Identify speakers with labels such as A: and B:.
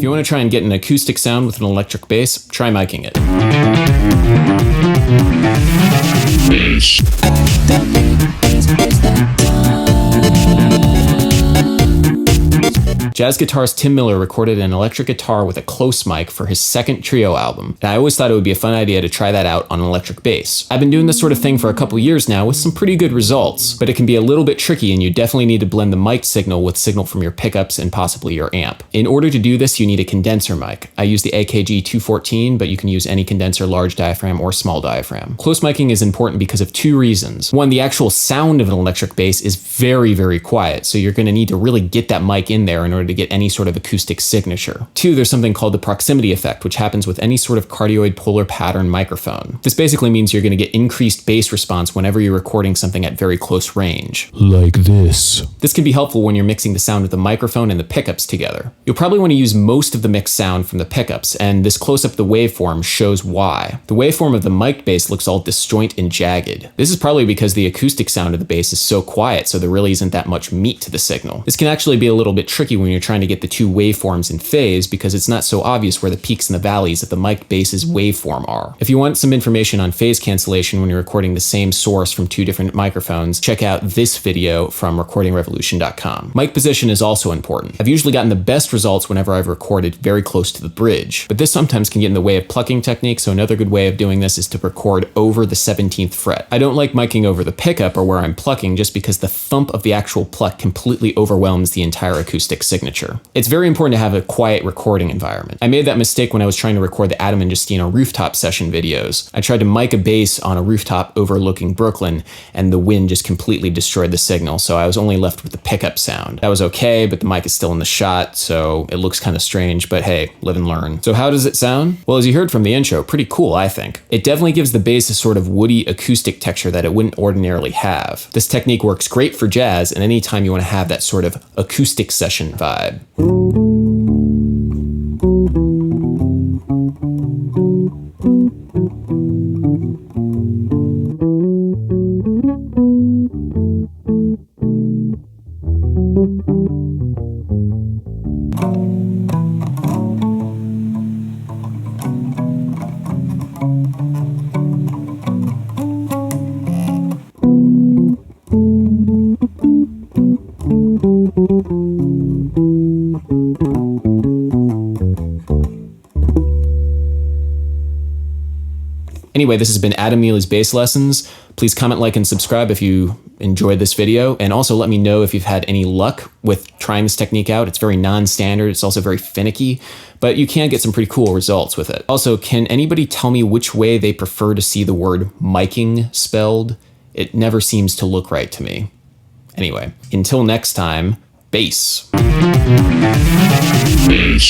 A: you want to try and get an acoustic sound with an electric bass, try miking it. Jazz guitarist Tim Miller recorded an electric guitar with a close mic for his second trio album, and I always thought it would be a fun idea to try that out on an electric bass. I've been doing this sort of thing for a couple years now with some pretty good results, but it can be a little bit tricky and you definitely need to blend the mic signal with signal from your pickups and possibly your amp. In order to do this, you need a condenser mic. I use the AKG 214, but you can use any condenser, large diaphragm or small diaphragm. Close miking is important because of two reasons. One, the actual sound of an electric bass is very, very quiet, so you're going to need to really get that mic in there in order to get any sort of acoustic signature. Two, there's something called the proximity effect, which happens with any sort of cardioid polar pattern microphone. This basically means you're going to get increased bass response whenever you're recording something at very close range.
B: Like this.
A: This can be helpful when you're mixing the sound of the microphone and the pickups together. You'll probably want to use most of the mixed sound from the pickups, and this close-up of the waveform shows why. The waveform of the mic'd bass looks all disjoint and jagged. This is probably because the acoustic sound of the bass is so quiet, so there really isn't that much meat to the signal. This can actually be a little bit tricky when you're trying to get the two waveforms in phase because it's not so obvious where the peaks and the valleys of the mic bass's waveform are. If you want some information on phase cancellation when you're recording the same source from two different microphones, check out this video from recordingrevolution.com. Mic position is also important. I've usually gotten the best results whenever I've recorded very close to the bridge, but this sometimes can get in the way of plucking technique, so another good way of doing this is to record over the 17th fret. I don't like miking over the pickup or where I'm plucking just because the thump of the actual pluck completely overwhelms the entire acoustic signature. It's very important to have a quiet recording environment. I made that mistake when I was trying to record the Adam and Justino rooftop session videos. I tried to mic a bass on a rooftop overlooking Brooklyn, and the wind just completely destroyed the signal, so I was only left with the pickup sound. That was okay, but the mic is still in the shot, so it looks kind of strange, but hey, live and learn. So how does it sound? Well, as you heard from the intro, pretty cool, I think. It definitely gives the bass a sort of woody acoustic texture that it wouldn't ordinarily have. This technique works great for jazz and anytime you want to have that sort of acoustic session vibe. Anyway, this has been Adam Neely's Bass Lessons. Please comment, like, and subscribe if you enjoyed this video. And also let me know if you've had any luck with trying this technique out. It's very non-standard. It's also very finicky, but you can get some pretty cool results with it. Also, can anybody tell me which way they prefer to see the word miking spelled? It never seems to look right to me. Anyway, until next time, bass.